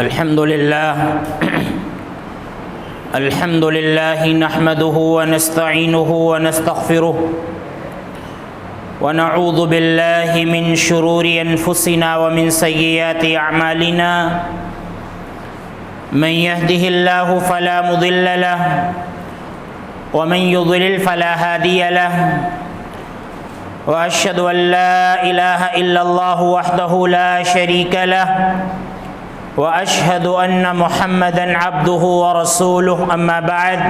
الحمد لله نحمده ونستعينه ونستغفره ونعوذ بالله من شرور أنفسنا ومن سيئات أعمالنا من يهده الله فلا مضل له ومن يضلل فلا هادي له وأشهد أن لا إله إلا الله وحده لا شريك له وأشهد أن محمدًا عبده ورسوله أما بعد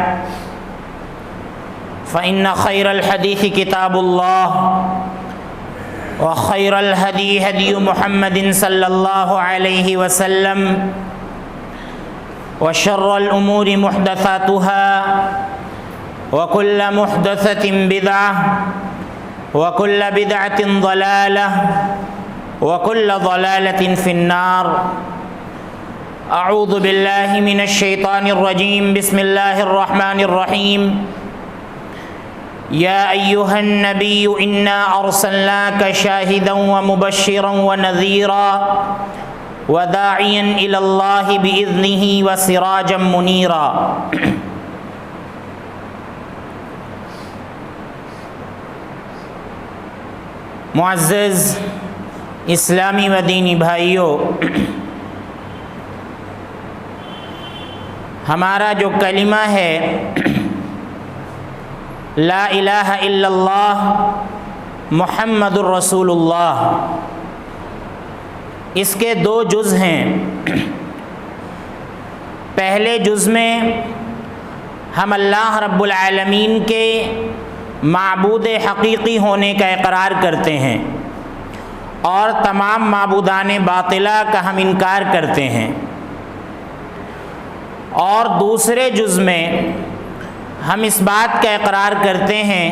فإن خير الحديث كتاب الله وخير الهدي هدي محمد صلى الله عليه وسلم وشر الأمور محدثاتها وكل محدثة بدعة وكل بدعة ضلالة وكل ضلالة في النار اعوذ باللہ من الشیطان الرجیم بسم اللہ الرحمن الرحیم یا ایہا النبی انا ارسلناک شاہدا ومبشرا ونذیرا وداعیا الی اللہ باذنہ وسراجا منیرا۔ معزز اسلامی و دینی بھائیوں، ہمارا جو کلمہ ہے لا الہ الا اللہ محمد الرسول اللہ، اس کے دو جز ہیں۔ پہلے جز میں ہم اللہ رب العالمین کے معبود حقیقی ہونے کا اقرار کرتے ہیں اور تمام معبودان باطلہ کا ہم انکار کرتے ہیں، اور دوسرے جز میں ہم اس بات کا اقرار کرتے ہیں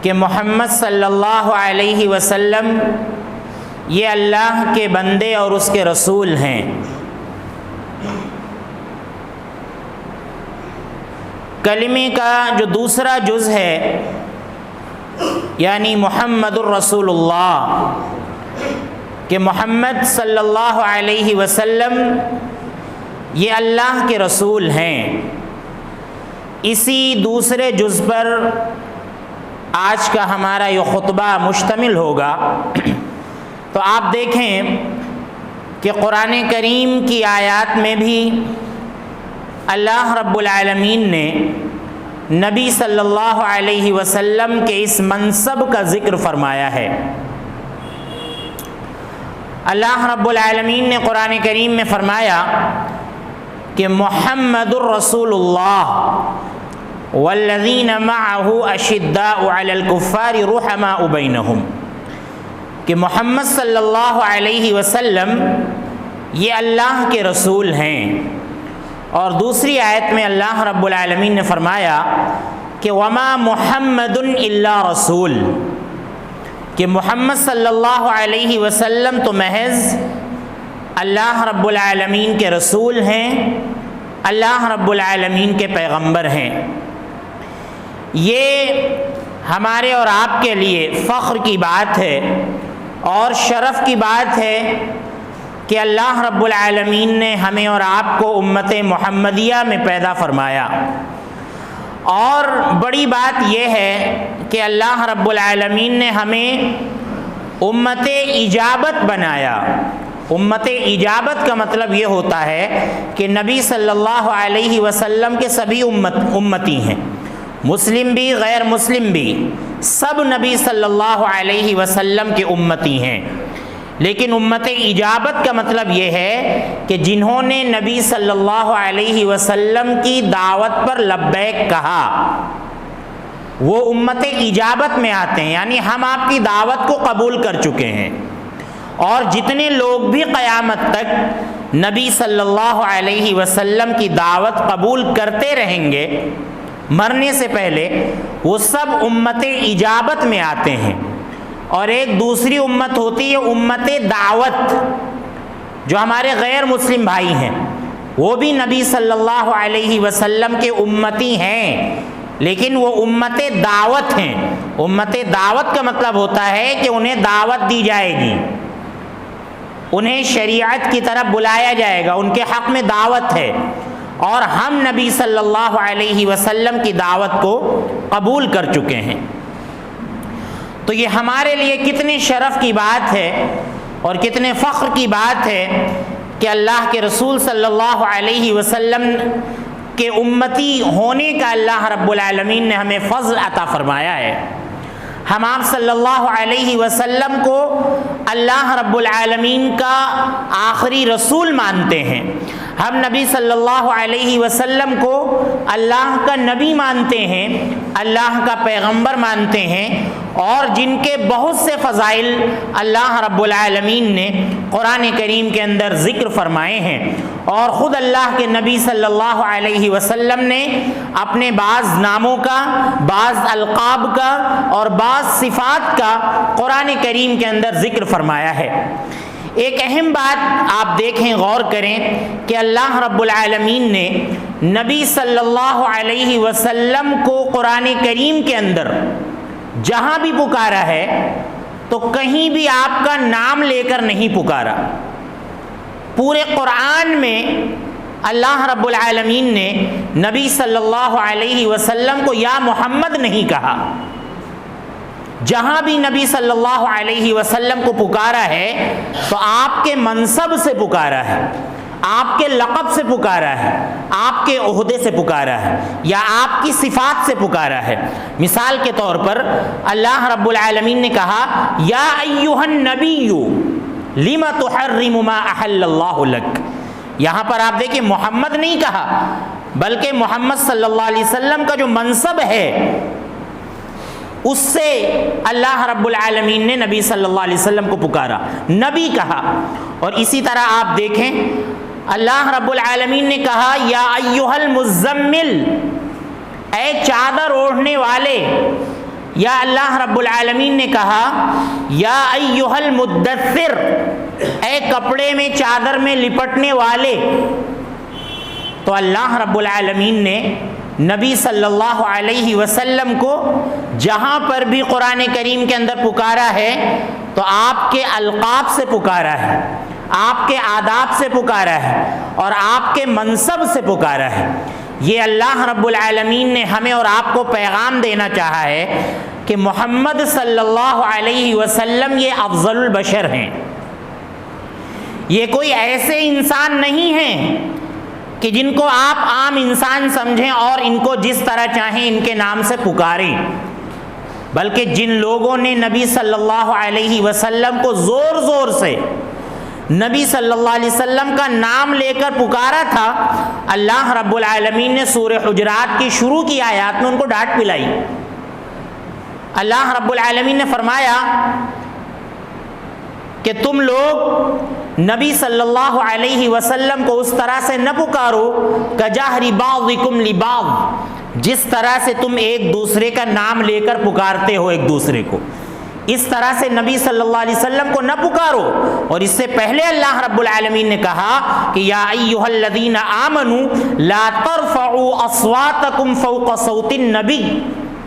کہ محمد صلی اللہ علیہ وسلم یہ اللہ کے بندے اور اس کے رسول ہیں۔ کلمے کا جو دوسرا جز ہے یعنی محمد الرسول اللہ، کہ محمد صلی اللہ علیہ وسلم یہ اللہ کے رسول ہیں، اسی دوسرے جز پر آج کا ہمارا یہ خطبہ مشتمل ہوگا۔ تو آپ دیکھیں کہ قرآن کریم کی آیات میں بھی اللہ رب العالمین نے نبی صلی اللہ علیہ وسلم کے اس منصب کا ذکر فرمایا ہے۔ اللہ رب العالمین نے قرآن کریم میں فرمایا کہ محمد الرسول اللہ والذین معہ اشداء علی الکفار رحماء بینہم، کہ محمد صلی اللہ علیہ وسلم یہ اللہ کے رسول ہیں۔ اور دوسری آیت میں اللہ رب العالمین نے فرمایا کہ وما محمد الا رسول، کہ محمد صلی اللہ علیہ وسلم تو محض اللہ رب العالمین کے رسول ہیں، اللہ رب العالمین کے پیغمبر ہیں۔ یہ ہمارے اور آپ کے لیے فخر کی بات ہے اور شرف کی بات ہے کہ اللہ رب العالمین نے ہمیں اور آپ کو امت محمدیہ میں پیدا فرمایا، اور بڑی بات یہ ہے کہ اللہ رب العالمین نے ہمیں امت اجابت بنایا۔ امت اجابت کا مطلب یہ ہوتا ہے کہ نبی صلی اللہ علیہ وسلم کے سبھی امتی ہیں، مسلم بھی غیر مسلم بھی، سب نبی صلی اللہ علیہ وسلم کے امتی ہیں۔ لیکن امت اجابت کا مطلب یہ ہے کہ جنہوں نے نبی صلی اللہ علیہ وسلم کی دعوت پر لبیک کہا وہ امت اجابت میں آتے ہیں، یعنی ہم آپ کی دعوت کو قبول کر چکے ہیں۔ اور جتنے لوگ بھی قیامت تک نبی صلی اللہ علیہ وسلم کی دعوت قبول کرتے رہیں گے مرنے سے پہلے، وہ سب امت اجابت میں آتے ہیں۔ اور ایک دوسری امت ہوتی ہے امت دعوت، جو ہمارے غیر مسلم بھائی ہیں، وہ بھی نبی صلی اللہ علیہ وسلم کے امتی ہیں، لیکن وہ امت دعوت ہیں۔ امت دعوت کا مطلب ہوتا ہے کہ انہیں دعوت دی جائے گی، انہیں شریعت کی طرف بلایا جائے گا، ان کے حق میں دعوت ہے، اور ہم نبی صلی اللہ علیہ وسلم کی دعوت کو قبول کر چکے ہیں۔ تو یہ ہمارے لیے کتنے شرف کی بات ہے اور کتنے فخر کی بات ہے کہ اللہ کے رسول صلی اللہ علیہ وسلم کے امتی ہونے کا اللہ رب العالمین نے ہمیں فضل عطا فرمایا ہے۔ ہم آپ صلی اللہ علیہ وسلم کو اللہ رب العالمین کا آخری رسول مانتے ہیں۔ ہم نبی صلی اللہ علیہ وسلم کو اللہ کا نبی مانتے ہیں، اللہ کا پیغمبر مانتے ہیں، اور جن کے بہت سے فضائل اللہ رب العالمین نے قرآن کریم کے اندر ذکر فرمائے ہیں، اور خود اللہ کے نبی صلی اللہ علیہ وسلم نے اپنے بعض ناموں کا، بعض القاب کا اور بعض صفات کا قرآن کریم کے اندر ذکر فرمایا ہے۔ ایک اہم بات آپ دیکھیں، غور کریں کہ اللہ رب العالمین نے نبی صلی اللہ علیہ وسلم کو قرآن کریم کے اندر جہاں بھی پکارا ہے تو کہیں بھی آپ کا نام لے کر نہیں پکارا۔ پورے قرآن میں اللہ رب العالمین نے نبی صلی اللہ علیہ وسلم کو یا محمد نہیں کہا۔ جہاں بھی نبی صلی اللہ علیہ وسلم کو پکارا ہے تو آپ کے منصب سے پکارا ہے، آپ کے لقب سے پکارا ہے، آپ کے عہدے سے پکارا ہے، یا آپ کی صفات سے پکارا ہے۔ مثال کے طور پر اللہ رب العالمین نے کہا یا ایھا النبی لم تحرم ما احل اللہ لک۔ یہاں پر آپ دیکھیں محمد نہیں کہا، بلکہ محمد صلی اللہ علیہ وسلم کا جو منصب ہے اس سے اللہ رب العالمین نے نبی صلی اللہ علیہ وسلم کو پکارا، نبی کہا۔ اور اسی طرح آپ دیکھیں اللہ رب العالمین نے کہا یا ایھا المزمل، اے چادر اوڑھنے والے، یا اللہ رب العالمین نے کہا یا ایھا المدثر، اے کپڑے میں چادر میں لپٹنے والے۔ تو اللہ رب العالمین نے نبی صلی اللہ علیہ وسلم کو جہاں پر بھی قرآن کریم کے اندر پکارا ہے تو آپ کے القاب سے پکارا ہے، آپ کے آداب سے پکارا ہے، اور آپ کے منصب سے پکارا ہے۔ یہ اللہ رب العالمین نے ہمیں اور آپ کو پیغام دینا چاہا ہے کہ محمد صلی اللہ علیہ وسلم یہ افضل البشر ہیں، یہ کوئی ایسے انسان نہیں ہیں کہ جن کو آپ عام انسان سمجھیں اور ان کو جس طرح چاہیں ان کے نام سے پکاریں، بلکہ جن لوگوں نے نبی صلی اللہ علیہ وسلم کو زور زور سے نبی صلی اللہ علیہ وسلم کا نام لے کر پکارا تھا، اللہ رب العالمین نے سورہ حجرات کی شروع کی آیات میں ان کو ڈانٹ پلائی۔ اللہ رب العالمین نے فرمایا کہ تم لوگ نبی صلی اللہ علیہ وسلم کو اس طرح سے نہ پکارو کجہر بعضکم لبعض، جس طرح سے تم ایک دوسرے کا نام لے کر پکارتے ہو ایک دوسرے کو، اس طرح سے نبی صلی اللہ علیہ وسلم کو نہ پکارو۔ اور اس سے پہلے اللہ رب العالمین نے کہا کہ یا ایھا الذین آمنوا لا ترفعوا اصواتکم فوق صوت النبی،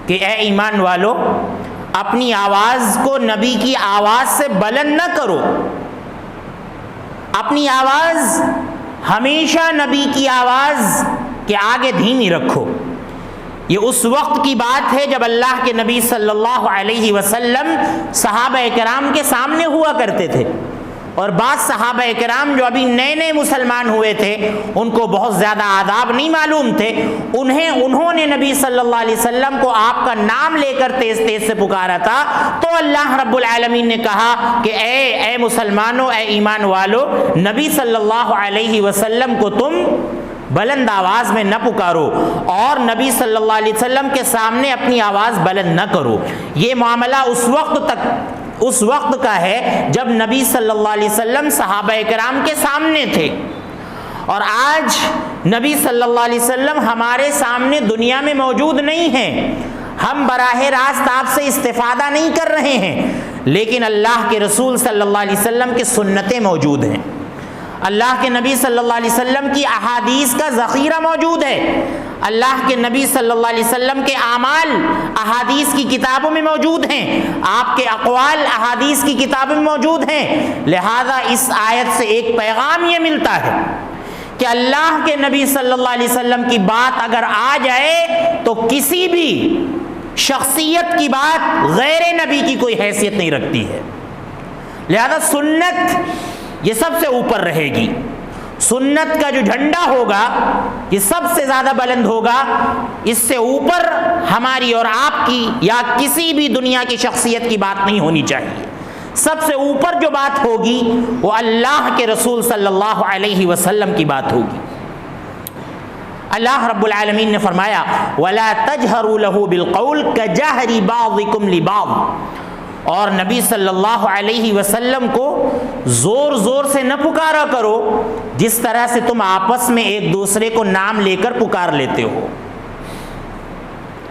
کہ اے ایمان والو اپنی آواز کو نبی کی آواز سے بلند نہ کرو، اپنی آواز ہمیشہ نبی کی آواز کے آگے دھیمی رکھو۔ یہ اس وقت کی بات ہے جب اللہ کے نبی صلی اللہ علیہ وسلم صحابہ کرام کے سامنے ہوا کرتے تھے، اور بعض صحابہ کرام جو ابھی نئے نئے مسلمان ہوئے تھے ان کو بہت زیادہ آداب نہیں معلوم تھے، انہوں نے نبی صلی اللہ علیہ وسلم کو آپ کا نام لے کر تیز تیز سے پکارا تھا، تو اللہ رب العالمین نے کہا کہ اے مسلمانوں، اے ایمان والو، نبی صلی اللہ علیہ وسلم کو تم بلند آواز میں نہ پکارو اور نبی صلی اللہ علیہ وسلم کے سامنے اپنی آواز بلند نہ کرو۔ یہ معاملہ اس وقت کا ہے جب نبی صلی اللہ علیہ وسلم صحابہ کرام کے سامنے تھے، اور آج نبی صلی اللہ علیہ وسلم ہمارے سامنے دنیا میں موجود نہیں ہیں، ہم براہ راست آپ سے استفادہ نہیں کر رہے ہیں، لیکن اللہ کے رسول صلی اللہ علیہ وسلم کی سنتیں موجود ہیں۔ اللہ کے نبی صلی اللہ علیہ وسلم کی احادیث کا ذخیرہ موجود ہے، اللہ کے نبی صلی اللہ علیہ وسلم کے اعمال احادیث کی کتابوں میں موجود ہیں، آپ کے اقوال احادیث کی کتابوں میں موجود ہیں۔ لہذا اس آیت سے ایک پیغام یہ ملتا ہے کہ اللہ کے نبی صلی اللہ علیہ وسلم کی بات اگر آ جائے تو کسی بھی شخصیت کی بات غیر نبی کی کوئی حیثیت نہیں رکھتی ہے۔ لہذا سنت یہ سب سے اوپر رہے گی، سنت کا جو جھنڈا ہوگا یہ سب سے زیادہ بلند ہوگا، اس سے اوپر ہماری اور آپ کی یا کسی بھی دنیا کی شخصیت کی بات نہیں ہونی چاہیے۔ سب سے اوپر جو بات ہوگی وہ اللہ کے رسول صلی اللہ علیہ وسلم کی بات ہوگی۔ اللہ رب العالمین نے فرمایا وَلَا تَجْهَرُوا لَهُ بِالْقَوْلِ كَجَهْرِ بَعْضِكُمْ لِبَعْضٍ، اور نبی صلی اللہ علیہ وسلم کو زور زور سے نہ پکارا کرو جس طرح سے تم آپس میں ایک دوسرے کو نام لے کر پکار لیتے ہو۔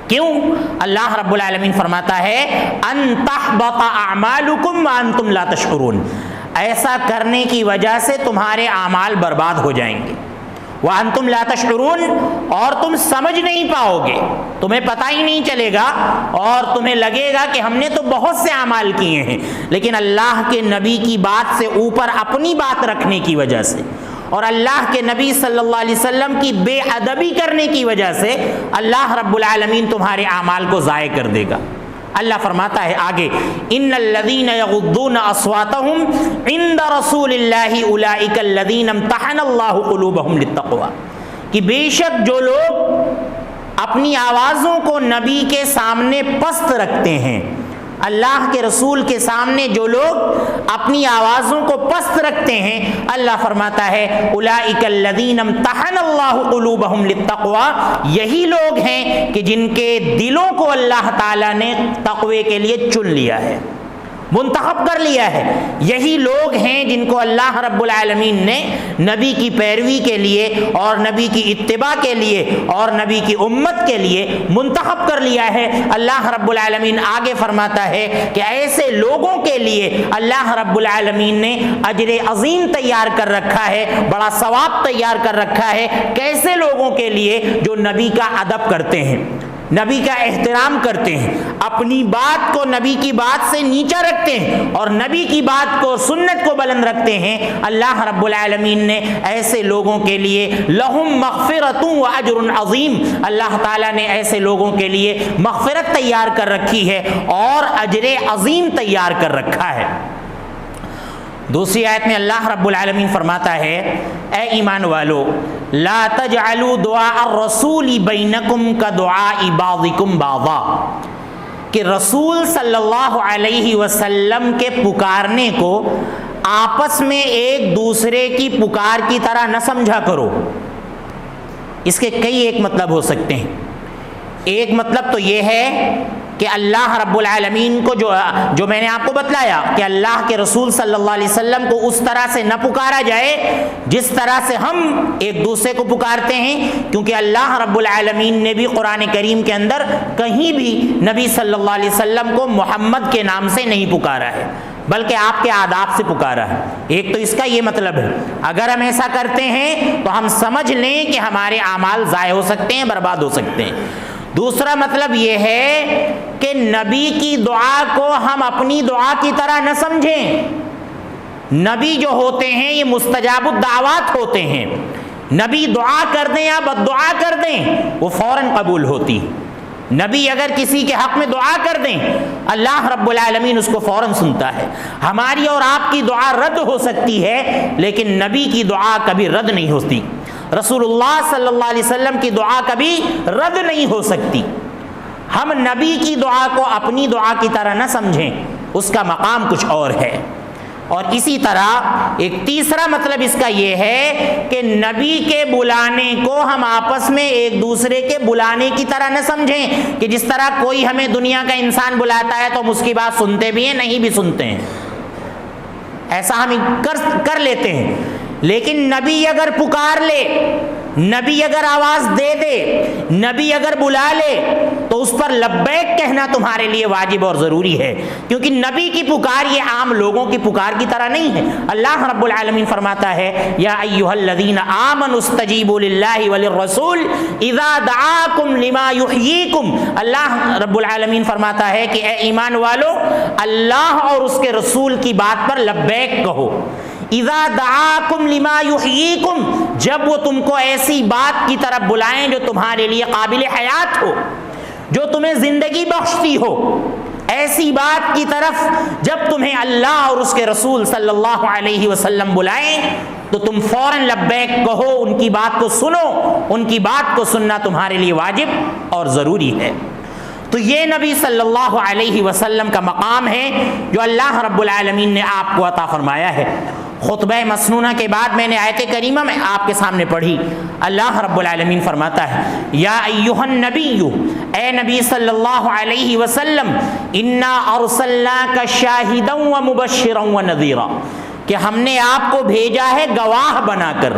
کیوں؟ اللہ رب العالمین فرماتا ہے ان تحبط اعمالکم وانتم لا تشعرون، ایسا کرنے کی وجہ سے تمہارے اعمال برباد ہو جائیں گے۔ وانتم لا تشعرون، اور تم سمجھ نہیں پاؤ گے، تمہیں پتہ ہی نہیں چلے گا اور تمہیں لگے گا کہ ہم نے تو بہت سے اعمال کیے ہیں، لیکن اللہ کے نبی کی بات سے اوپر اپنی بات رکھنے کی وجہ سے اور اللہ کے نبی صلی اللہ علیہ وسلم کی بے ادبی کرنے کی وجہ سے اللہ رب العالمین تمہارے اعمال کو ضائع کر دے گا۔ اللہ فرماتا ہے آگے ان الذین یغضون اصواتهم عند رسول اللہ اولئک الذین امتحن اللہ قلوبهم للتقوی، کہ بے شک جو لوگ اپنی آوازوں کو نبی کے سامنے پست رکھتے ہیں، اللہ کے رسول کے سامنے جو لوگ اپنی آوازوں کو پست رکھتے ہیں، اللہ فرماتا ہے اولئک الذین امتحن اللہ قلوبهم للتقوی، یہی لوگ ہیں کہ جن کے دلوں کو اللہ تعالیٰ نے تقوی کے لیے چن لیا ہے، منتخب کر لیا ہے۔ یہی لوگ ہیں جن کو اللہ رب العالمین نے نبی کی پیروی کے لیے اور نبی کی اتباع کے لیے اور نبی کی امت کے لیے منتخب کر لیا ہے۔ اللہ رب العالمین آگے فرماتا ہے کہ ایسے لوگوں کے لیے اللہ رب العالمین نے اجر عظیم تیار کر رکھا ہے، بڑا ثواب تیار کر رکھا ہے۔ کیسے لوگوں کے لیے؟ جو نبی کا ادب کرتے ہیں، نبی کا احترام کرتے ہیں، اپنی بات کو نبی کی بات سے نیچا رکھتے ہیں اور نبی کی بات کو سنت کو بلند رکھتے ہیں۔ اللہ رب العالمین نے ایسے لوگوں کے لیے لہم مغفرۃ و اجر عظیم، اللہ تعالیٰ نے ایسے لوگوں کے لیے مغفرت تیار کر رکھی ہے اور اجر عظیم تیار کر رکھا ہے۔ دوسری آیت میں اللہ رب العالمین فرماتا ہے اے ایمان والو لا تجعلوا دعاء الرسول بینکم کدعاء بعضکم بعضا، کہ رسول صلی اللہ علیہ وسلم کے پکارنے کو آپس میں ایک دوسرے کی پکار کی طرح نہ سمجھا کرو۔ اس کے کئی ایک مطلب ہو سکتے ہیں۔ ایک مطلب تو یہ ہے کہ اللہ رب العالمین کو جو میں نے آپ کو بتلایا کہ اللہ کے رسول صلی اللہ علیہ وسلم کو اس طرح سے نہ پکارا جائے جس طرح سے ہم ایک دوسرے کو پکارتے ہیں، کیونکہ اللہ رب العالمین نے بھی قرآن کریم کے اندر کہیں بھی نبی صلی اللہ علیہ وسلم کو محمد کے نام سے نہیں پکارا ہے بلکہ آپ کے آداب سے پکارا ہے۔ ایک تو اس کا یہ مطلب ہے، اگر ہم ایسا کرتے ہیں تو ہم سمجھ لیں کہ ہمارے اعمال ضائع ہو سکتے ہیں، برباد ہو سکتے ہیں۔ دوسرا مطلب یہ ہے کہ نبی کی دعا کو ہم اپنی دعا کی طرح نہ سمجھیں۔ نبی جو ہوتے ہیں یہ مستجاب الدعوات ہوتے ہیں، نبی دعا کر دیں یا بد دعا کر دیں وہ فوراً قبول ہوتی ہے۔ نبی اگر کسی کے حق میں دعا کر دیں اللہ رب العالمین اس کو فوراً سنتا ہے۔ ہماری اور آپ کی دعا رد ہو سکتی ہے لیکن نبی کی دعا کبھی رد نہیں ہوتی، رسول اللہ صلی اللہ علیہ وسلم کی دعا کبھی رد نہیں ہو سکتی۔ ہم نبی کی دعا کو اپنی دعا کی طرح نہ سمجھیں، اس کا مقام کچھ اور ہے۔ اور اسی طرح ایک تیسرا مطلب اس کا یہ ہے کہ نبی کے بلانے کو ہم آپس میں ایک دوسرے کے بلانے کی طرح نہ سمجھیں کہ جس طرح کوئی ہمیں دنیا کا انسان بلاتا ہے تو ہم اس کی بات سنتے بھی ہیں نہیں بھی سنتے ہیں، ایسا ہم کر لیتے ہیں۔ لیکن نبی اگر پکار لے نبی اگر آواز دے دے، نبی اگر بلا لے تو اس پر لبیک کہنا تمہارے لیے واجب اور ضروری ہے، کیونکہ نبی کی پکار یہ عام لوگوں کی پکار کی طرح نہیں ہے۔ اللہ رب العالمین فرماتا ہے یا ایھا الذین آمنوا استجیبوا للہ وللرسول اذا دعاکم لما یحییکم۔ اللہ رب العالمین فرماتا ہے کہ اے ایمان والو، اللہ اور اس کے رسول کی بات پر لبیک کہو۔ اذا دعاکم لما یحییکم، جب وہ تم کو ایسی بات کی طرف بلائیں جو تمہارے لیے قابل حیات ہو، جو تمہیں زندگی بخشتی ہو، ایسی بات کی طرف جب تمہیں اللہ اور اس کے رسول صلی اللہ علیہ وسلم بلائیں تو تم فوراً لبیک کہو، ان کی بات کو سنو، ان کی بات کو سننا تمہارے لیے واجب اور ضروری ہے۔ تو یہ نبی صلی اللہ علیہ وسلم کا مقام ہے جو اللہ رب العالمین نے آپ کو عطا فرمایا ہے۔ خطبہ مسنونہ کے بعد میں نے آیت کریمہ میں آپ کے سامنے پڑھی، اللہ رب العالمین فرماتا ہے یا ایھا النبی، اے نبی صلی اللہ علیہ وسلم، انا ارسلناک شاہدا ومبشرا ونذیرا، کہ ہم نے آپ کو بھیجا ہے گواہ بنا کر،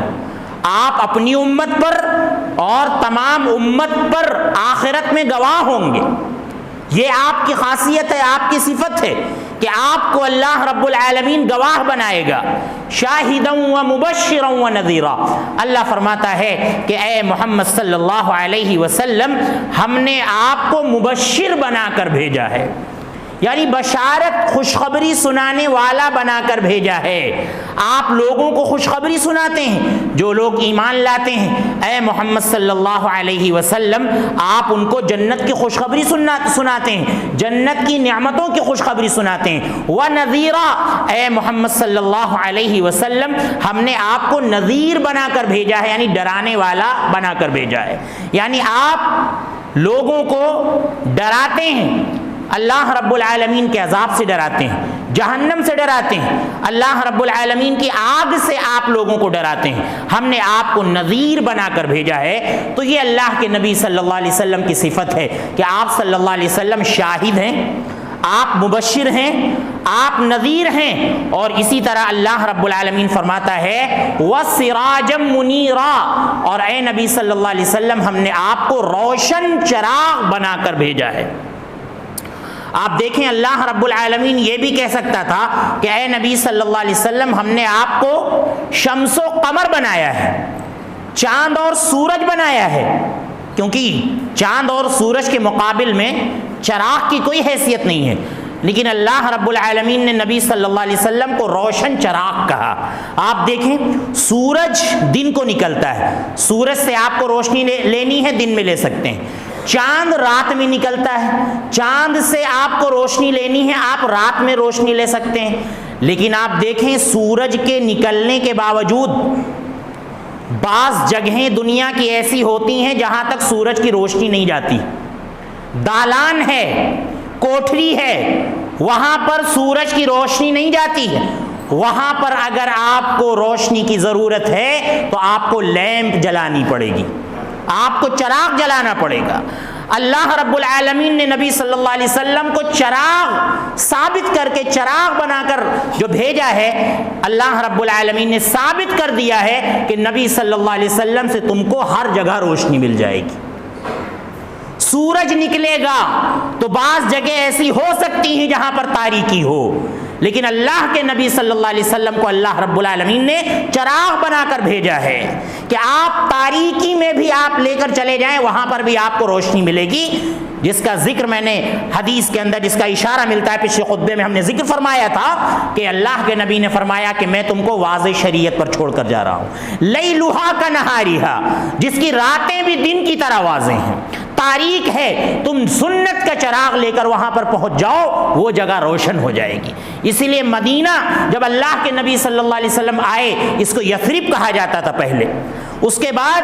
آپ اپنی امت پر اور تمام امت پر آخرت میں گواہ ہوں گے۔ یہ آپ کی خاصیت ہے، آپ کی صفت ہے کہ آپ کو اللہ رب العالمین گواہ بنائے گا، شاہدا ومبشرا ونذیرا۔ اللہ فرماتا ہے کہ اے محمد صلی اللہ علیہ وسلم، ہم نے آپ کو مبشر بنا کر بھیجا ہے، یعنی بشارت خوشخبری سنانے والا بنا کر بھیجا ہے۔ آپ لوگوں کو خوشخبری سناتے ہیں، جو لوگ ایمان لاتے ہیں اے محمد صلی اللہ علیہ وسلم، آپ ان کو جنت کی خوشخبری سناتے ہیں، جنت کی نعمتوں کی خوشخبری سناتے ہیں۔ وَنَذِيرًا، اے محمد صلی اللہ علیہ وسلم، ہم نے آپ کو نذیر بنا کر بھیجا ہے، یعنی ڈرانے والا بنا کر بھیجا ہے، یعنی آپ لوگوں کو ڈراتے ہیں، اللہ رب العالمین کے عذاب سے ڈراتے ہیں، جہنم سے ڈراتے ہیں، اللہ رب العالمین کی آگ سے آپ لوگوں کو ڈراتے ہیں۔ ہم نے آپ کو نذیر بنا کر بھیجا ہے۔ تو یہ اللہ کے نبی صلی اللہ علیہ وسلم کی صفت ہے کہ آپ صلی اللہ علیہ وسلم شاہد ہیں، آپ مبشر ہیں، آپ نذیر ہیں، اور اسی طرح اللہ رب العالمین فرماتا ہے وَسِرَاجًا مُنِيرًا، اور اے نبی صلی اللہ علیہ وسلم، ہم نے آپ کو روشن چراغ بنا کر بھیجا ہے۔ آپ دیکھیں اللہ رب العالمین یہ بھی کہہ سکتا تھا کہ اے نبی صلی اللہ علیہ وسلم، ہم نے آپ کو شمس و قمر بنایا ہے، چاند اور سورج بنایا ہے، کیونکہ چاند اور سورج کے مقابل میں چراغ کی کوئی حیثیت نہیں ہے، لیکن اللہ رب العالمین نے نبی صلی اللہ علیہ وسلم کو روشن چراغ کہا۔ آپ دیکھیں سورج دن کو نکلتا ہے، سورج سے آپ کو روشنی لینی ہے دن میں لے سکتے ہیں، چاند رات میں نکلتا ہے، چاند سے آپ کو روشنی لینی ہے آپ رات میں روشنی لے سکتے ہیں، لیکن آپ دیکھیں سورج کے نکلنے کے باوجود بعض جگہیں دنیا کی ایسی ہوتی ہیں جہاں تک سورج کی روشنی نہیں جاتی، دالان ہے، کوٹھری ہے، وہاں پر سورج کی روشنی نہیں جاتی ہے، وہاں پر اگر آپ کو روشنی کی ضرورت ہے تو آپ کو لیمپ جلانی پڑے گی، آپ کو چراغ جلانا پڑے گا۔ اللہ رب العالمین نے نبی صلی اللہ علیہ وسلم کو چراغ ثابت کر کے، چراغ بنا کر جو بھیجا ہے، اللہ رب العالمین نے ثابت کر دیا ہے کہ نبی صلی اللہ علیہ وسلم سے تم کو ہر جگہ روشنی مل جائے گی۔ سورج نکلے گا تو بعض جگہ ایسی ہو سکتی ہیں جہاں پر تاریکی ہو، لیکن اللہ کے نبی صلی اللہ علیہ وسلم کو اللہ رب العالمین نے چراغ بنا کر بھیجا ہے کہ آپ تاریکی میں بھی آپ لے کر چلے جائیں، وہاں پر بھی آپ کو روشنی ملے گی، جس کا ذکر میں نے حدیث کے اندر، جس کا اشارہ ملتا ہے، پچھلے خطبے میں ہم نے ذکر فرمایا تھا کہ اللہ کے نبی نے فرمایا کہ میں تم کو واضح شریعت پر چھوڑ کر جا رہا ہوں، لیلھا کنہاریھا، جس کی راتیں بھی دن کی طرح واضح ہیں، تاریک ہے، تم سنت کا چراغ لے کر وہاں پر پہنچ جاؤ، وہ جگہ روشن ہو جائے گی۔ اسی لیے مدینہ جب اللہ کے نبی صلی اللہ علیہ وسلم آئے، اس کو یثرب کہا جاتا تھا پہلے، اس کے بعد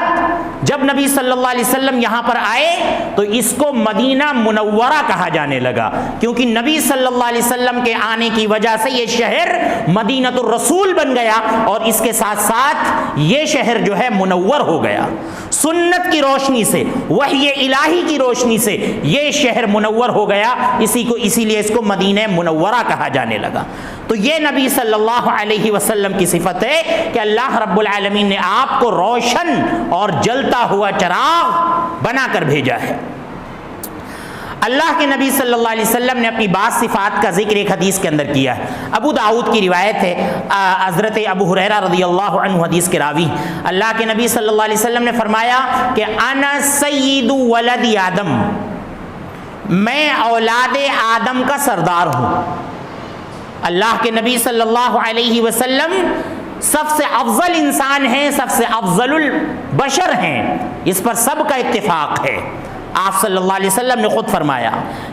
جب نبی صلی اللہ علیہ وسلم یہاں پر آئے تو اس کو مدینہ منورہ کہا جانے لگا، کیونکہ نبی صلی اللہ علیہ وسلم کے آنے کی وجہ سے یہ شہر مدینۃ الرسول بن گیا، اور اس کے ساتھ ساتھ یہ شہر جو ہے منور ہو گیا، سنت کی روشنی سے، وحی الہی کی روشنی سے یہ شہر منور ہو گیا، اسی لیے اس کو مدینہ منورہ کہا جانے لگا۔ تو یہ نبی صلی اللہ علیہ وسلم کی صفت ہے کہ اللہ رب العالمین نے آپ کو روشن اور جلتا ہوا چراغ بنا کر بھیجا ہے۔ اللہ کے نبی صلی اللہ علیہ وسلم نے اپنی بعض صفات کا ذکر ایک حدیث کے اندر کیا ہے۔ ابو داؤد کی روایت ہے، حضرت ابو ہریرہ رضی اللہ عنہ حدیث کے راوی، اللہ کے نبی صلی اللہ علیہ وسلم نے فرمایا کہ انا سید ولد آدم، میں اولاد آدم کا سردار ہوں۔ اللہ کے نبی صلی اللہ علیہ وسلم سب سے افضل انسان ہیں، سب سے افضل البشر ہیں، اس پر سب کا اتفاق ہے۔ آپ صلی اللہ علیہ وسلم نے خود فرمایا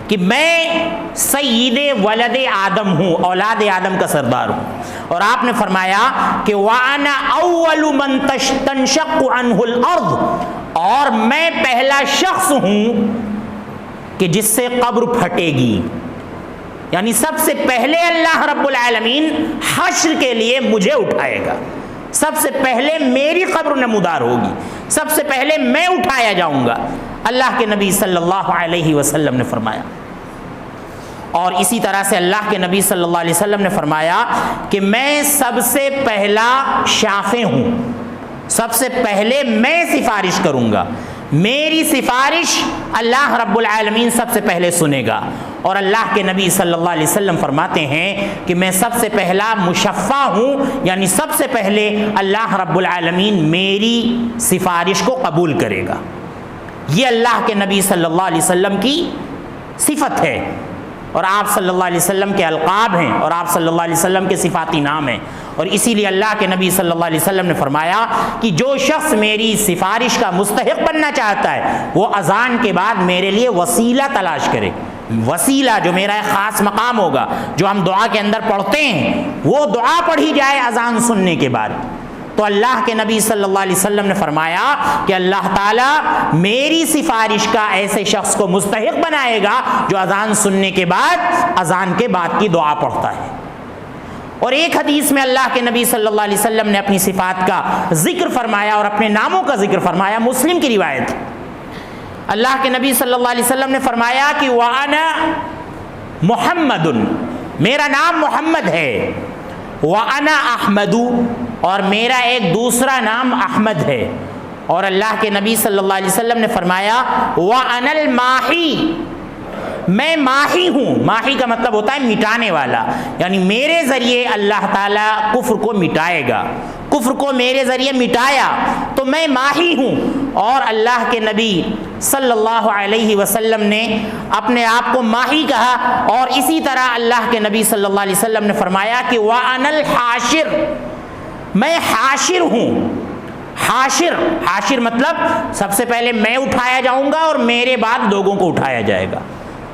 کہ میں سید ولد آدم ہوں، اولاد آدم کا سردار ہوں، اور آپ نے فرمایا کہ وَأَنَا أَوَّلُ مَن تَنشَقُّ عَنْهُ الْأَرْضُ، اور میں پہلا شخص ہوں کہ جس سے قبر پھٹے گی، یعنی سب سے پہلے اللہ رب العالمین حشر کے لیے مجھے اٹھائے گا، سب سے پہلے میری قبر نمودار ہوگی، سب سے پہلے میں اٹھایا جاؤں گا، اللہ کے نبی صلی اللہ علیہ وسلم نے فرمایا۔ اور اسی طرح سے اللہ کے نبی صلی اللہ علیہ وسلم نے فرمایا کہ میں سب سے پہلا شافع ہوں، سب سے پہلے میں سفارش کروں گا، میری سفارش اللہ رب العالمین سب سے پہلے سنے گا۔ اور اللہ کے نبی صلی اللہ علیہ وسلم فرماتے ہیں کہ میں سب سے پہلا مشفع ہوں، یعنی سب سے پہلے اللہ رب العالمین میری سفارش کو قبول کرے گا۔ یہ اللہ کے نبی صلی اللہ علیہ وسلم کی صفت ہے، اور آپ صلی اللہ علیہ وسلم کے القاب ہیں، اور آپ صلی اللہ علیہ وسلم کے صفاتی نام ہیں، اور اسی لیے اللہ کے نبی صلی اللہ علیہ وسلم نے فرمایا کہ جو شخص میری سفارش کا مستحق بننا چاہتا ہے وہ اذان کے بعد میرے لیے وسیلہ تلاش کرے۔ وسیلہ جو میرا ایک خاص مقام ہوگا، جو ہم دعا کے اندر پڑھتے ہیں، وہ دعا پڑھی جائے اذان سننے کے بعد۔ تو اللہ کے نبی صلی اللہ علیہ وسلم نے فرمایا کہ اللہ تعالیٰ میری سفارش کا ایسے شخص کو مستحق بنائے گا جو اذان سننے کے بعد اذان کے بعد کی دعا پڑھتا ہے۔ اور ایک حدیث میں اللہ کے نبی صلی اللہ علیہ وسلم نے اپنی صفات کا ذکر فرمایا اور اپنے ناموں کا ذکر فرمایا، مسلم کی روایت۔ اللہ کے نبی صلی اللہ علیہ وسلم نے فرمایا کہ وَأَنَا مُحَمَّدٌ، میرا نام محمد ہے، وَأَنَا أَحْمَدُ، اور میرا ایک دوسرا نام احمد ہے، اور اللہ کے نبی صلی اللہ علیہ وسلم نے فرمایا وَأَنَا الْمَاحِي، میں ماحی ہوں۔ ماحی کا مطلب ہوتا ہے مٹانے والا، یعنی میرے ذریعے اللہ تعالیٰ کفر کو مٹائے گا، کفر کو میرے ذریعے مٹایا تو میں ماحی ہوں۔ اور اللہ کے نبی صلی اللہ علیہ وسلم نے اپنے آپ کو ماحی کہا، اور اسی طرح اللہ کے نبی صلی اللہ علیہ وسلم نے فرمایا کہ وَأَنَا الْحَاشِرُ، میں حاشر ہوں۔ حاشر، حاشر مطلب سب سے پہلے میں اٹھایا جاؤں گا اور میرے بعد لوگوں کو اٹھایا جائے گا،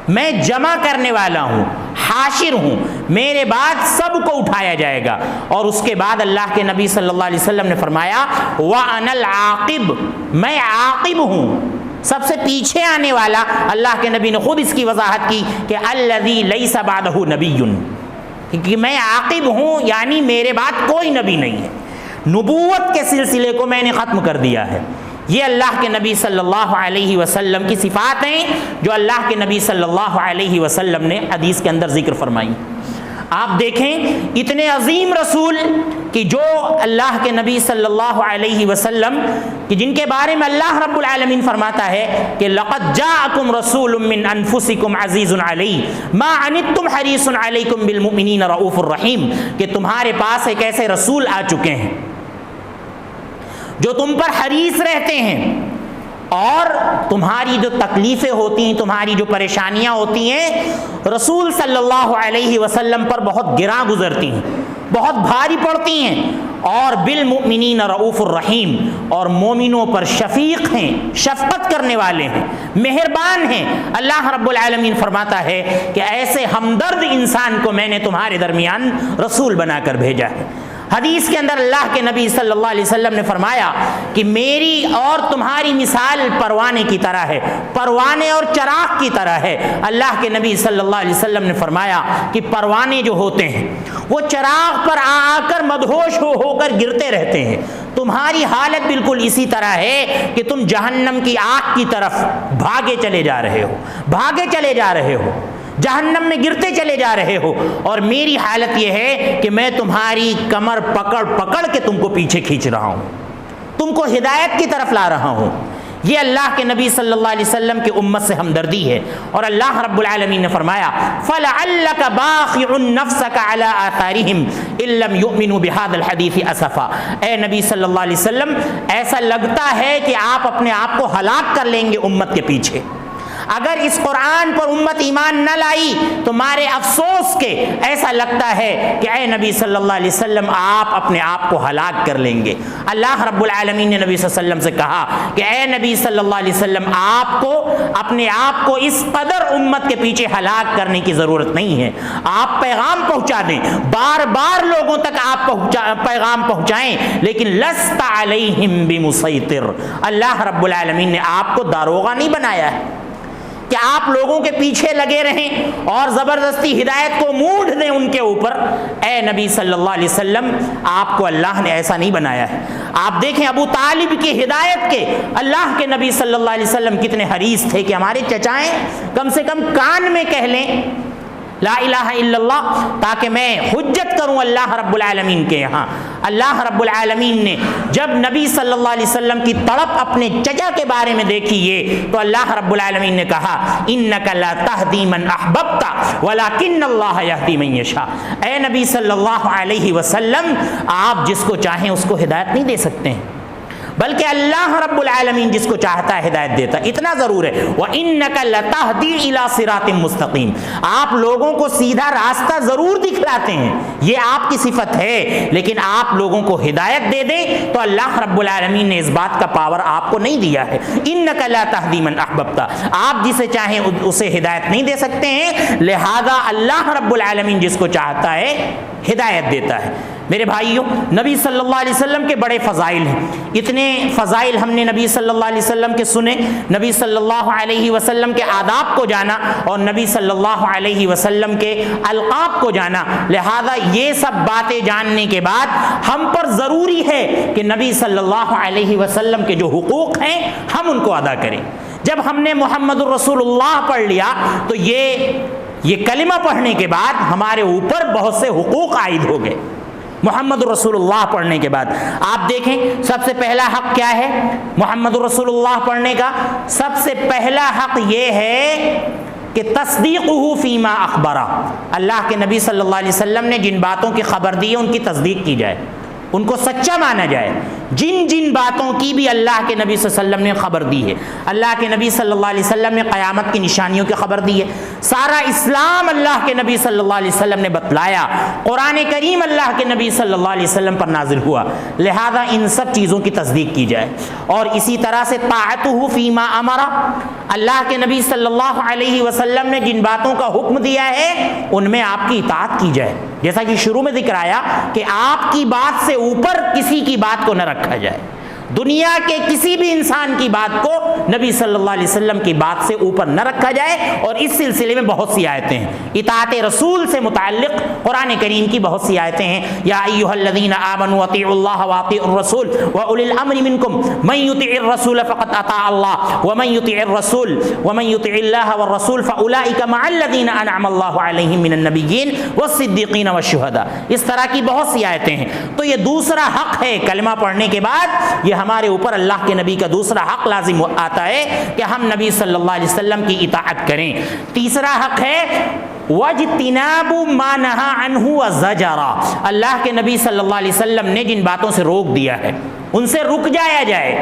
میں جمع کرنے والا ہوں، حاشر ہوں، میرے بعد سب کو اٹھایا جائے گا۔ اور اس کے بعد اللہ کے نبی صلی اللہ علیہ وسلم نے فرمایا وَأَنَا الْعَاقِبُ، میں عاقب ہوں، سب سے پیچھے آنے والا۔ اللہ کے نبی نے خود اس کی وضاحت کی کہ الَّذِي لَيْسَ بَعْدَهُ نَبِيٌّ، کہ میں عاقب ہوں یعنی میرے بعد کوئی نبی نہیں ہے، نبوت کے سلسلے کو میں نے ختم کر دیا ہے۔ یہ اللہ کے نبی صلی اللہ علیہ وسلم کی صفات ہیں جو اللہ کے نبی صلی اللہ علیہ وسلم نے حدیث کے اندر ذکر فرمائی۔ آپ دیکھیں اتنے عظیم رسول کہ جو اللہ کے نبی صلی اللہ علیہ وسلم کہ جن کے بارے میں اللہ رب العالمین فرماتا ہے کہ لَقَدْ جَاءَكُمْ رَسُولٌ مِّنْ أَنفُسِكُمْ عَزِيزٌ عَلَيْهِ مَا عَنِتُّمْ حَرِيصٌ عَلَيْكُمْ بِالْمُؤْمِنِينَ رَءُوفٌ رَحِيمٌ، کہ تمہارے پاس ایک ایسے رسول آ چکے ہیں جو تم پر حریص رہتے ہیں اور تمہاری جو تکلیفیں ہوتی ہیں، تمہاری جو پریشانیاں ہوتی ہیں، رسول صلی اللہ علیہ وسلم پر بہت گراں گزرتی ہیں، بہت بھاری پڑتی ہیں، اور بالمؤمنین رؤوف الرحیم، اور مومنوں پر شفیق ہیں، شفقت کرنے والے ہیں، مہربان ہیں۔ اللہ رب العالمین فرماتا ہے کہ ایسے ہمدرد انسان کو میں نے تمہارے درمیان رسول بنا کر بھیجا ہے۔ حدیث کے اندر اللہ کے نبی صلی اللہ علیہ وسلم نے فرمایا کہ میری اور تمہاری مثال پروانے کی طرح ہے، پروانے اور چراغ کی طرح ہے۔ اللہ کے نبی صلی اللہ علیہ وسلم نے فرمایا کہ پروانے جو ہوتے ہیں وہ چراغ پر آ کر مدہوش ہو کر گرتے رہتے ہیں، تمہاری حالت بالکل اسی طرح ہے کہ تم جہنم کی آگ کی طرف بھاگے چلے جا رہے ہو، بھاگے چلے جا رہے ہو۔ جہنم میں گرتے چلے جا رہے ہو، اور میری حالت یہ ہے کہ میں تمہاری کمر پکڑ پکڑ کے تم کو پیچھے کھینچ رہا ہوں، تم کو ہدایت کی طرف لا رہا ہوں۔ یہ اللہ کے نبی صلی اللہ علیہ وسلم کی امت سے ہمدردی ہے۔ اور اللہ رب العالمین نے فرمایا فَلَعَلَّكَ بَاخِعٌ نَفْسَكَ عَلَىٰ آثَارِهِمْ إِن لَّمْ يُؤْمِنُوا بِهَٰذَا الْحَدِيثِ أَسَفًا۔ اے نبی صلی اللہ علیہ وسلم، ایسا لگتا ہے کہ آپ اپنے آپ کو ہلاک کر لیں گے امت کے پیچھے، اگر اس قرآن پر امت ایمان نہ لائی تو مارے افسوس کے ایسا لگتا ہے کہ اے نبی صلی اللہ علیہ وسلم آپ اپنے آپ کو ہلاک کر لیں گے۔ اللہ رب العالمین نے نبی صلی اللہ علیہ وسلم سے کہا کہ اے نبی صلی اللہ علیہ وسلم، آپ کو اپنے آپ کو اس قدر امت کے پیچھے ہلاک کرنے کی ضرورت نہیں ہے، آپ پیغام پہنچا دیں، بار بار لوگوں تک آپ پیغام پہنچائیں، لیکن لست علیہم بمسیطر، اللہ رب العالمین نے آپ کو داروغہ نہیں بنایا ہے کہ آپ لوگوں کے پیچھے لگے رہیں اور زبردستی ہدایت کو موڑ دیں ان کے اوپر۔ اے نبی صلی اللہ علیہ وسلم، آپ کو اللہ نے ایسا نہیں بنایا ہے۔ آپ دیکھیں ابو طالب کی ہدایت کے اللہ کے نبی صلی اللہ علیہ وسلم کتنے حریص تھے کہ ہمارے چچائیں کم سے کم کان میں کہہ لیں لا الہ الا اللہ، تاکہ میں حجت کروں اللہ رب العالمین کے یہاں۔ اللہ رب العالمین نے جب نبی صلی اللہ علیہ وسلم کی تڑپ اپنے چچا کے بارے میں دیکھی یہ، تو اللہ رب العالمین نے کہا انک لا تہدی من احببت ولکن اللہ یہدی من یشاء۔ اے نبی صلی اللہ علیہ وسلم، آپ جس کو چاہیں اس کو ہدایت نہیں دے سکتے ہیں، بلکہ اللہ رب العالمین جس کو چاہتا ہے ہدایت دیتا ہے۔ اتنا ضرور ہے وَإِنَّكَ لَتَهْدِي إِلَىٰ صِرَاطٍ مُسْتَقِيمٍ، آپ لوگوں کو سیدھا راستہ ضرور دکھلاتے ہیں، یہ آپ کی صفت ہے، لیکن آپ لوگوں کو ہدایت دے دیں تو اللہ رب العالمین نے اس بات کا پاور آپ کو نہیں دیا ہے۔ إِنَّكَ لَا تَهْدِي مَنْ أَحْبَبْتَ، آپ جسے چاہیں اسے ہدایت نہیں دے سکتے ہیں، لہذا اللہ رب العالمین جس کو چاہتا ہے ہدایت دیتا ہے۔ میرے بھائیوں، نبی صلی اللہ علیہ وسلم کے بڑے فضائل ہیں، اتنے فضائل ہم نے نبی صلی اللہ علیہ وسلم کے سنے، نبی صلی اللہ علیہ وسلم کے آداب کو جانا اور نبی صلی اللہ علیہ وسلم کے القاب کو جانا، لہذا یہ سب باتیں جاننے کے بعد ہم پر ضروری ہے کہ نبی صلی اللہ علیہ وسلم کے جو حقوق ہیں ہم ان کو ادا کریں۔ جب ہم نے محمد الرسول اللہ پڑھ لیا تو یہ کلمہ پڑھنے کے بعد ہمارے اوپر بہت سے حقوق عائد ہو گئے۔ محمد رسول اللہ پڑھنے کے بعد آپ دیکھیں سب سے پہلا حق کیا ہے محمد رسول اللہ پڑھنے کا؟ سب سے پہلا حق یہ ہے کہ تصدیقہ فیما اخبرہ، اللہ کے نبی صلی اللہ علیہ وسلم نے جن باتوں کی خبر دی ہے ان کی تصدیق کی جائے، ان کو سچا مانا جائے۔ جن باتوں کی بھی اللہ کے نبی صلی اللہ علیہ وسلم نے خبر دی ہے، اللہ کے نبی صلی اللہ علیہ وسلم نے قیامت کی نشانیوں کی خبر دی ہے، سارا اسلام اللہ کے نبی صلی اللہ علیہ وسلم نے بتلایا، قرآن کریم اللہ کے نبی صلی اللہ علیہ وسلم پر نازل ہوا، لہذا ان سب چیزوں کی تصدیق کی جائے۔ اور اسی طرح سے طاعتہ فیما امرہ، اللہ کے نبی صلی اللہ علیہ وسلم نے جن باتوں کا حکم دیا ہے ان میں آپ کی اطاعت کی جائے، جیسا کہ شروع میں ذکر آیا کہ آپ کی بات سے اوپر کسی کی بات کو نہ رکھا جائے، دنیا کے کسی بھی انسان کی بات کو نبی صلی اللہ علیہ وسلم کی بات سے اوپر نہ رکھا جائے۔ اور اس سلسلے میں بہت سی آیتیں ہیں، اطاعت رسول سے متعلق قرآن کریم کی بہت سی آیتیں ہیں۔ یا ایھا الذین آمنوا اطیعوا اللہ واطیعوا الرسول واولی الامر منکم من یطع الرسول فقد اطاع اللہ ومن یطع اللہ والرسول فاولئک مع الذین انعم اللہ علیہم من النبیین والصدیقین والشہداء۔ اس طرح کی بہت سی آیتیں ہیں۔ تو یہ دوسرا حق ہے، کلمہ پڑھنے کے بعد یہ ہمارے اوپر اللہ کے نبی کا دوسرا حق لازم آتا ہے کہ ہم نبی صلی اللہ علیہ وسلم کی اطاعت کریں۔ تیسرا حق ہے وَاجْتِنَابُ مَا نَهَى عَنْهُ وَزَجَرَ، اللہ کے نبی صلی اللہ علیہ وسلم نے جن باتوں سے روک دیا ہے ان سے رک جایا جائے،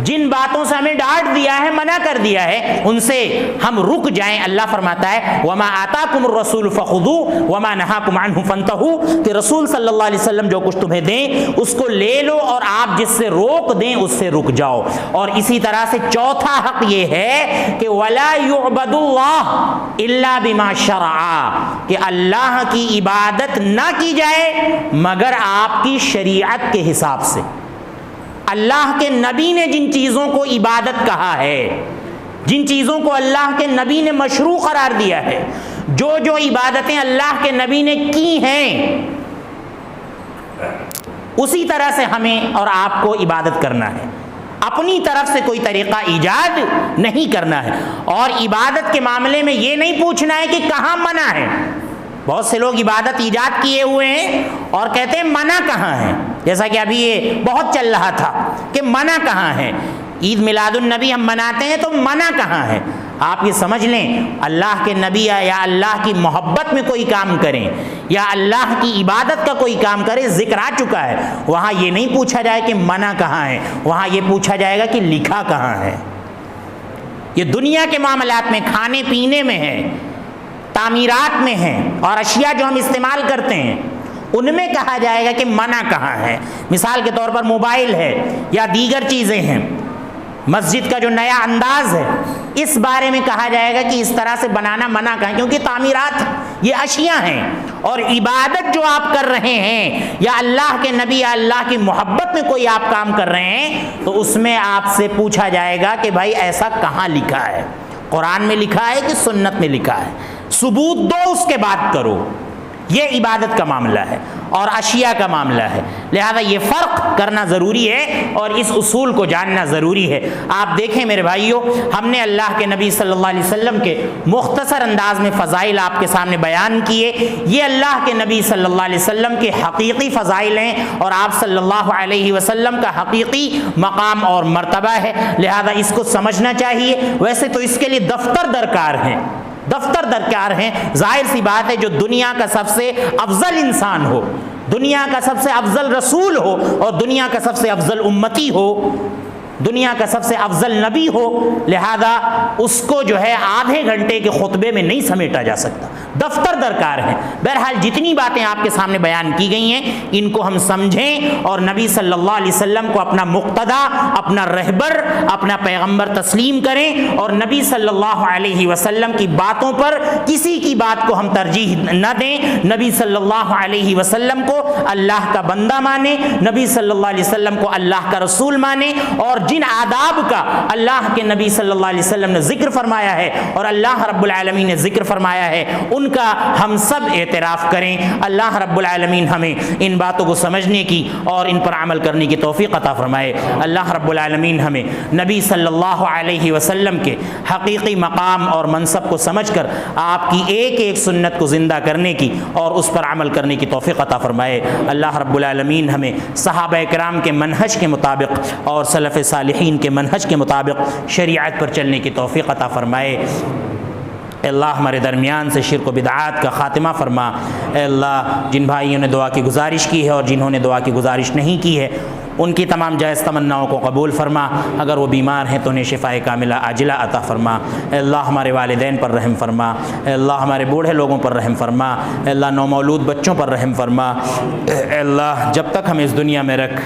جن باتوں سے ہمیں ڈانٹ دیا ہے، منع کر دیا ہے، ان سے ہم رک جائیں۔ اللہ فرماتا ہے وَمَا آتَاكُمُ الرَّسُولُ فَخُذُوهُ وَمَا نَهَاكُمْ عَنْهُ فَانْتَهُوا، کہ رسول صلی اللہ علیہ وسلم جو کچھ تمہیں دیں اس کو لے لو اور آپ جس سے روک دیں اس سے رک جاؤ۔ اور اسی طرح سے چوتھا حق یہ ہے کہ وَلَا يُعْبَدُ اللَّهُ إِلَّا بِمَا شَرَعَ، کہ اللہ کی عبادت نہ کی جائے مگر آپ کی شریعت کے حساب سے۔ اللہ کے نبی نے جن چیزوں کو عبادت کہا ہے، جن چیزوں کو اللہ کے نبی نے مشروع قرار دیا ہے، جو عبادتیں اللہ کے نبی نے کی ہیں اسی طرح سے ہمیں اور آپ کو عبادت کرنا ہے۔ اپنی طرف سے کوئی طریقہ ایجاد نہیں کرنا ہے۔ اور عبادت کے معاملے میں یہ نہیں پوچھنا ہے کہ کہاں منع ہے۔ بہت سے لوگ عبادت ایجاد کیے ہوئے ہیں اور کہتے ہیں منع کہاں ہے، جیسا کہ ابھی یہ بہت چل رہا تھا کہ منع کہاں ہے۔ عید میلاد النبی ہم مناتے ہیں تو منع کہاں ہے؟ آپ یہ سمجھ لیں، اللہ کے نبی یا اللہ کی محبت میں کوئی کام کریں یا اللہ کی عبادت کا کوئی کام کرے، ذکر آ چکا ہے، وہاں یہ نہیں پوچھا جائے کہ منع کہاں ہے، وہاں یہ پوچھا جائے گا کہ لکھا کہاں ہے۔ یہ دنیا کے معاملات میں، کھانے پینے میں ہے، تعمیرات میں ہے، اور اشیاء جو ہم استعمال کرتے ہیں ان میں کہا جائے گا کہ منع کہاں ہے۔ مثال کے طور پر موبائل ہے یا دیگر چیزیں ہیں، مسجد کا جو نیا انداز ہے اس بارے میں کہا جائے گا کہ اس طرح سے بنانا منع کہاں ہے، کیونکہ تعمیرات یہ اشیاء ہیں۔ اور عبادت جو آپ کر رہے ہیں یا اللہ کے نبی یا اللہ کی محبت میں کوئی آپ کام کر رہے ہیں تو اس میں آپ سے پوچھا جائے گا کہ بھائی ایسا کہاں لکھا ہے، قرآن میں لکھا ہے کہ سنت میں لکھا ہے، ثبوت دو اس کے بعد کرو۔ یہ عبادت کا معاملہ ہے اور اشیاء کا معاملہ ہے، لہذا یہ فرق کرنا ضروری ہے اور اس اصول کو جاننا ضروری ہے۔ آپ دیکھیں میرے بھائیوں، ہم نے اللہ کے نبی صلی اللہ علیہ وسلم کے مختصر انداز میں فضائل آپ کے سامنے بیان کیے۔ یہ اللہ کے نبی صلی اللہ علیہ وسلم کے حقیقی فضائل ہیں اور آپ صلی اللہ علیہ وسلم کا حقیقی مقام اور مرتبہ ہے، لہذا اس کو سمجھنا چاہیے۔ ویسے تو اس کے لیے دفتر درکار ہیں، دفتر درکار ہیں، ظاہر سی بات ہے، جو دنیا کا سب سے افضل انسان ہو، دنیا کا سب سے افضل رسول ہو اور دنیا کا سب سے افضل امتی ہو، دنیا کا سب سے افضل نبی ہو، لہذا اس کو جو ہے آدھے گھنٹے کے خطبے میں نہیں سمیٹا جا سکتا، دفتر درکار ہے۔ بہرحال جتنی باتیں آپ کے سامنے بیان کی گئی ہیں ان کو ہم سمجھیں اور نبی صلی اللہ علیہ وسلم کو اپنا مقتدا، اپنا رہبر، اپنا پیغمبر تسلیم کریں اور نبی صلی اللہ علیہ وسلم کی باتوں پر کسی کی بات کو ہم ترجیح نہ دیں۔ نبی صلی اللہ علیہ وسلم کو اللہ کا بندہ مانیں، نبی صلی اللہ علیہ وسلم کو اللہ کا رسول مانیں، اور جن آداب کا اللہ کے نبی صلی اللہ علیہ وسلم نے ذکر فرمایا ہے اور اللہ رب العالمین نے ذکر فرمایا ہے ان کا ہم سب اعتراف کریں۔ اللہ رب العالمین ہمیں ان باتوں کو سمجھنے کی اور ان پر عمل کرنے کی توفیق عطا فرمائے۔ اللہ رب العالمین ہمیں نبی صلی اللہ علیہ وسلم کے حقیقی مقام اور منصب کو سمجھ کر آپ کی ایک ایک سنت کو زندہ کرنے کی اور اس پر عمل کرنے کی توفیق عطا فرمائے۔ اللہ رب العالمین ہمیں صحابہ کرام کے منہج کے مطابق اور سلف صالحین کے منہج کے مطابق شریعت پر چلنے کی توفیق عطا فرمائے۔ اے اللہ ہمارے درمیان سے شرک و بدعات کا خاتمہ فرما۔ اے اللہ جن بھائیوں نے دعا کی گزارش کی ہے اور جنہوں نے دعا کی گزارش نہیں کی ہے ان کی تمام جائز تمناؤں کو قبول فرما، اگر وہ بیمار ہیں تو انہیں شفائے کاملہ عاجلہ عطا فرما۔ اے اللہ ہمارے والدین پر رحم فرما، اے اللہ ہمارے بوڑھے لوگوں پر رحم فرما، اے اللہ نومولود بچوں پر رحم فرما۔ اے اللہ جب تک ہم اس دنیا میں رکھ،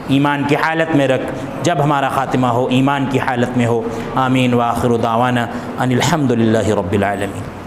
ایمان کی حالت میں رکھ، جب ہمارا خاتمہ ہو ایمان کی حالت میں ہو۔ آمین وآخر دعوانا ان الحمد للہ رب العالمین۔